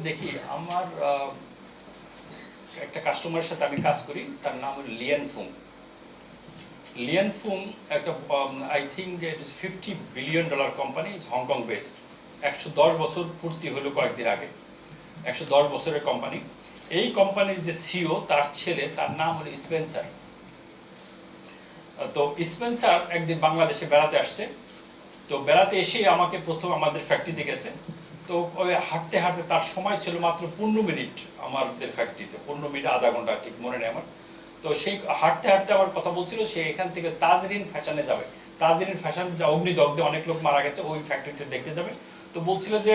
দেখি আমার একটা কাস্টমারের সাথে আমি কাজ করি, তার নাম হলো লিয়ান ফুং। লিয়ান ফুং একটা I think $50 billion company, Hong Kong based. 110 বছর পূর্তি হলো কয়েকদিন আগে, 110 বছরের কোম্পানি। এই কোম্পানির যে সিও, তার ছেলে, তার নাম হলো স্পেন্সার। তো স্পেন্সার একদিন বাংলাদেশে বেড়াতে আসছে। তো বেড়াতে এসেই আমাকে প্রথম আমাদের ফ্যাক্টরিতে গেছে। তো ওই হাঁটতে হাঁটতে তার সময় ছিল মাত্র 15 মিনিট আমাদের ফ্যাক্টরিতে, 15 মিনিট আধা ঘন্টা, ঠিক মনে নেই আমার। তো সেই হাঁটতে হাঁটতে আমার কথা বলছিল সে এখান থেকে তাজরিন ফ্যাশনে যাবে। তাজরিন ফ্যাশন অগ্নিদগ্ধে অনেক লোক মারা গেছে, ওই ফ্যাক্টরিতে দেখতে যাবে। তো বলছিল যে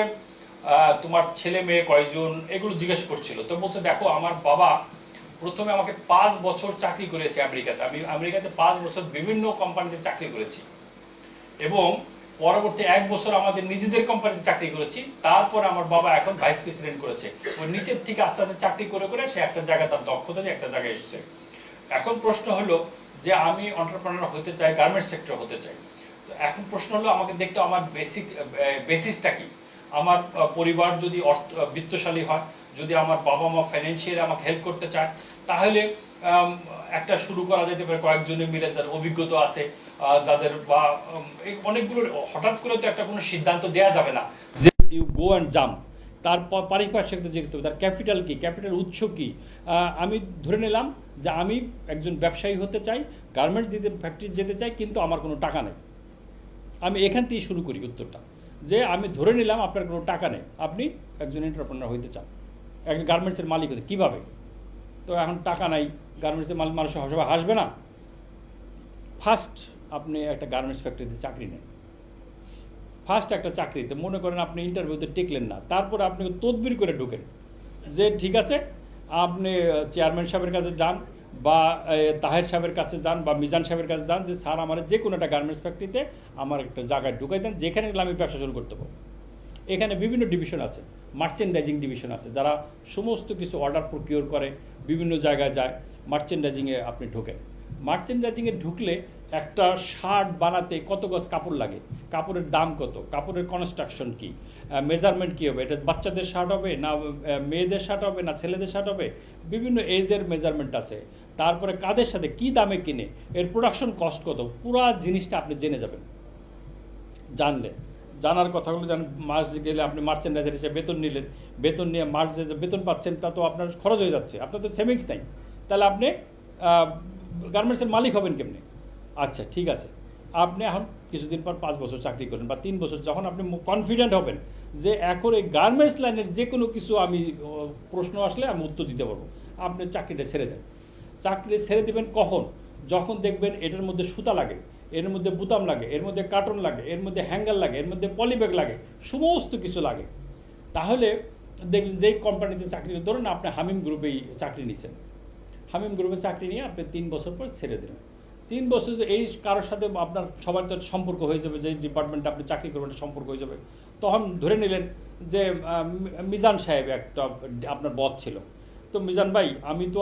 তোমার ছেলে মেয়ে কয়জন, এগুলো জিজ্ঞেস করছিল। তো বলছে দেখো আমার বাবা প্রথমে আমাকে 5 বছর চাকরি করেছে আমেরিকাতে, আমি আমেরিকাতে 5 বছর বিভিন্ন কোম্পানিতে চাকরি করেছি, এবং পরবর্তী 1 বছর আমাদের নিজেদের কোম্পানিতে চাকরি করেছি। তারপর আমার বাবা এখন ভাইস প্রেসিডেন্ট করেছে। ওই নিচের থেকে আস্তে আস্তে চাকরি করে করে সে একটা জায়গায় তার দক্ষতা দিয়ে একটা জায়গায় এসেছে। এখন প্রশ্ন হলো যে আমি এন্টারপ্রেনার হতে চাই, গার্মেন্টস সেক্টর হতে চাই। তো এখন প্রশ্ন হলো আমাকে দেখতে আমার বেসিসটা কি। আমার পরিবার যদি বিত্তশালী হয়, যদি আমার বাবা মা ফাইন্যান্সিয়ালি আমাকে হেল্প করতে চায়, তাহলে একটা শুরু করা যেতে পারে কয়েকজনে মিলে, যার অভিজ্ঞতা আছে, যাদের বা অনেকগুলো। হঠাৎ করে তো একটা কোনো সিদ্ধান্ত দেওয়া যাবে না যে ইউ গো অ্যান্ড জাম্প। তার পারিপার্শ্বিকতা যেতে হবে, তার ক্যাপিটাল কি, ক্যাপিটাল উৎস কি। আমি ধরে নিলাম যে আমি একজন ব্যবসায়ী হতে চাই, গার্মেন্টস দিতে ফ্যাক্টরি যেতে চাই, কিন্তু আমার কোনো টাকা নেই। আমি এখান থেকেই শুরু করি উত্তরটা, যে আমি ধরে নিলাম আপনার কোনো টাকা নেই, আপনি একজন এন্টারপ্রেনার হইতে চান, একজন গার্মেন্টসের মালিক হতে। কীভাবে? তো এখন টাকা নাই, গার্মেন্টসের মালিক, মানুষ সবাই হাসবে না। ফার্স্ট আপনি একটা গার্মেন্টস ফ্যাক্টরিতে চাকরি নেন, ফার্স্ট একটা চাকরিতে মনে করেন আপনি ইন্টারভিউতে টিকলেন না, তারপর আপনি তদবির করে ঢুকেন যে ঠিক আছে আপনি চেয়ারম্যান সাহেবের কাছে যান, বা তাহের সাহেবের কাছে যান, বা মিজান সাহেবের কাছে যান, যে স্যার আমার যে কোনো একটা গার্মেন্টস ফ্যাক্টরিতে আমার একটা জায়গায় ঢুকাই দেন, যেখানে গেলে আমি ব্যবসা শুরু করতে পারবো। এখানে বিভিন্ন ডিভিশন আছে, মার্চেন্ডাইজিং ডিভিশন আছে, যারা সমস্ত কিছু অর্ডার প্রকিওর করে, বিভিন্ন জায়গায় যায়, মার্চেন্ডাইজিংয়ে আপনি ঢোকেন। মার্চেন্ডাইজিংয়ে ঢুকলে একটা শার্ট বানাতে কত গজ কাপড় লাগে, কাপড়ের দাম কত, কাপড়ের কনস্ট্রাকশন কি, মেজারমেন্ট কী হবে, এটা বাচ্চাদের শার্ট হবে না মেয়েদের শার্ট হবে না ছেলেদের শার্ট হবে, বিভিন্ন এজের মেজারমেন্ট আছে। তারপরে কাদের সাথে কি দামে কিনে, এর প্রোডাকশন কস্ট কত, পুরা জিনিসটা আপনি জেনে যাবেন। জানার কথাগুলো জানেন, মাস গেলে আপনি মার্চেন্ডাইজার হিসেবে বেতন নিলেন, বেতন নিয়ে মাস যে বেতন পাচ্ছেন তা তো আপনার খরচ হয়ে যাচ্ছে, আপনার তো সেভিংস নেই, তাহলে আপনি গার্মেন্টসের মালিক হবেন কেমনি? আচ্ছা ঠিক আছে, আপনি এখন কিছুদিন পর 5 বছর চাকরি করেন বা 3 বছর, যখন আপনি কনফিডেন্ট হবেন যে এখন এই গার্মেন্টস লাইনের যে কোনো কিছু আমি প্রশ্ন আসলে আমি উত্তর দিতে পারবো, আপনি চাকরিটা ছেড়ে দেন। চাকরি ছেড়ে দেবেন কখন? যখন দেখবেন এটার মধ্যে সুতা লাগে, এর মধ্যে বুতাম লাগে, এর মধ্যে কার্টন লাগে, এর মধ্যে হ্যাঙ্গার লাগে, এর মধ্যে পলিব্যাগ লাগে, সমস্ত কিছু লাগে। তাহলে দেখবেন যেই কোম্পানিতে চাকরি, ধরুন আপনি হামিম গ্রুপেই চাকরি নিছেন, হামিম গ্রুপে চাকরি নিয়ে আপনি 3 বছর পর ছেড়ে দিলেন। 3 বছর এই কারোর সাথে আপনার সবার তো সম্পর্ক হয়ে যাবে, যে ডিপার্টমেন্টে আপনি চাকরি করবেন সম্পর্ক হয়ে যাবে। তখন ধরে নিলেন যে মিজান সাহেব একটা আপনার বস ছিল। তো মিজান ভাই, আমি তো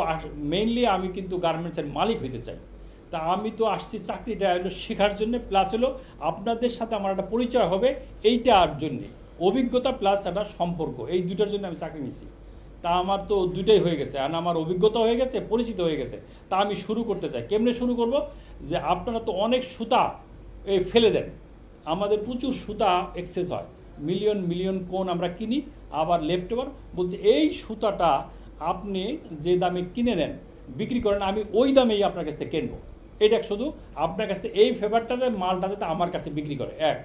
মেইনলি আমি কিন্তু গার্মেন্টসের মালিক হইতে চাই, তা আমি তো আসছি চাকরিটা হলো শেখার জন্য, প্লাস হলো আপনাদের সাথে আমার একটা পরিচয় হবে, এইটার জন্যে অভিজ্ঞতা প্লাস একটা সম্পর্ক, এই দুটার জন্য আমি চাকরি নিছি। তা আমার তো দুইটাই হয়ে গেছে, আর আমার অভিজ্ঞতা হয়ে গেছে, পরিচিত হয়ে গেছে। তা আমি শুরু করতে চাই। কেমনে শুরু করব? যে আপনারা তো অনেক সুতা এই ফেলে দেন, আমাদের প্রচুর সুতা এক্সেস হয়, মিলিয়ন মিলিয়ন কোন আমরা কিনি, আবার লেফট ওভার। বলছে এই সুতাটা আপনি যে দামে কিনে নেন, বিক্রি করেন, আমি ওই দামেই আপনার কাছ থেকে কিনবো। এটা শুধু আপনার কাছ থেকে এই ফেভারটা, যে মালটা যাতে আমার কাছে বিক্রি করে। এক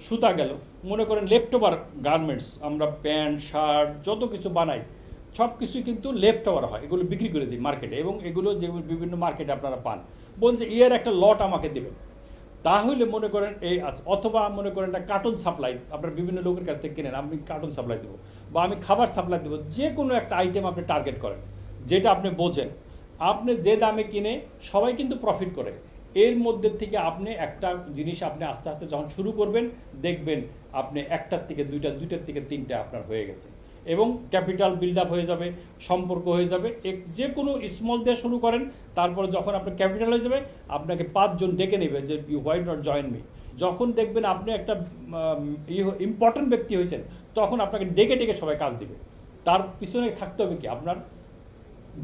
সুতা গেল, মনে করেন লেফট ওভার গার্মেন্টস, আমরা প্যান্ট শার্ট যত কিছু বানাই সব কিছুই কিন্তু লেফট ওভার হয়, এগুলো বিক্রি করে দিই মার্কেটে, এবং এগুলো যেগুলো বিভিন্ন মার্কেটে আপনারা পান। বলছে এর একটা লট আমাকে দেবেন, তাহলে মনে করেন এই আছে। অথবা মনে করেন একটা কার্টুন সাপ্লাই, আপনার বিভিন্ন লোকের কাছ থেকে কিনেন, আমি কার্টুন সাপ্লাই দেবো, বা আমি খাবার সাপ্লাই দেবো, যে কোনো একটা আইটেম আপনি টার্গেট করেন, যেটা আপনি বোঝেন। আপনি যে দামে কিনে সবাই কিন্তু প্রফিট করে, এর মধ্যে থেকে আপনি একটা জিনিস আপনি আস্তে আস্তে যখন শুরু করবেন, দেখবেন আপনি একটার থেকে দুইটা, দুইটার থেকে তিনটা আপনার হয়ে গেছে, এবং ক্যাপিটাল বিল্ড আপ হয়ে যাবে, সম্পর্ক হয়ে যাবে। যে কোনো স্মল দিয়ে শুরু করেন, তারপরে যখন আপনার ক্যাপিটাল হয়ে যাবে, আপনাকে 5 জন ডেকে নেবে যে you why not join me. যখন দেখবেন আপনি একটা ইম্পর্টেন্ট ব্যক্তি হয়েছেন, তখন আপনাকে ডেকে ডেকে সবাই কাজ দিবে। তার পিছনে থাকতে হবে কি, আপনার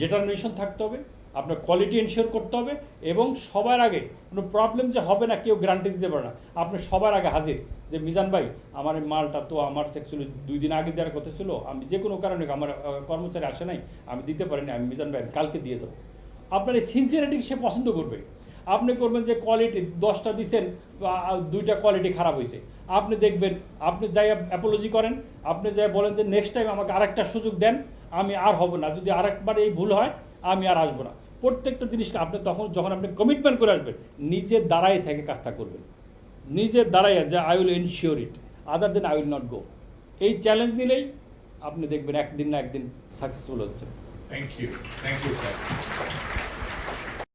ডিটারমিনেশন থাকতে হবে, আপনার কোয়ালিটি এনশিওর করতে হবে, এবং সবার আগে কোনো প্রবলেম যে হবে না কেউ গ্যারান্টি দিতে পারে না। আপনি সবার আগে হাজির যে মিজান ভাই আমার এই মালটা তো আমার অ্যাকচুয়ালি 2 দিন আগে দেওয়ার কথা ছিল, আমি যে কোনো কারণে আমার কর্মচারী আসে নাই, আমি দিতে পারিনি, আমি মিজান ভাই কালকে দিয়ে দেবো। আপনার এই সিনসিয়ারিটি সে পছন্দ করবে। আপনি করবেন যে কোয়ালিটি 10টা দিচ্ছেন, 2টা কোয়ালিটি খারাপ হয়েছে, আপনি দেখবেন, আপনি যাই অ্যাপোলজি করেন, আপনি যাই বলেন যে নেক্সট টাইম আমাকে আরেকটা সুযোগ দেন, আমি আর হব না, যদি আরেকবার এই ভুল হয় আমি আর আসবো না। প্রত্যেকটা জিনিসকে আপনি যখন আপনি কমিটমেন্ট করে আসবেন, নিজের দ্বারাই থেকে কাজটা করবেন, নিজের দ্বারাই, যে I will ensure it, other then I will not go. এই চ্যালেঞ্জ নিলেই আপনি দেখবেন একদিন না একদিন সাকসেসফুল হচ্ছে। Thank you sir.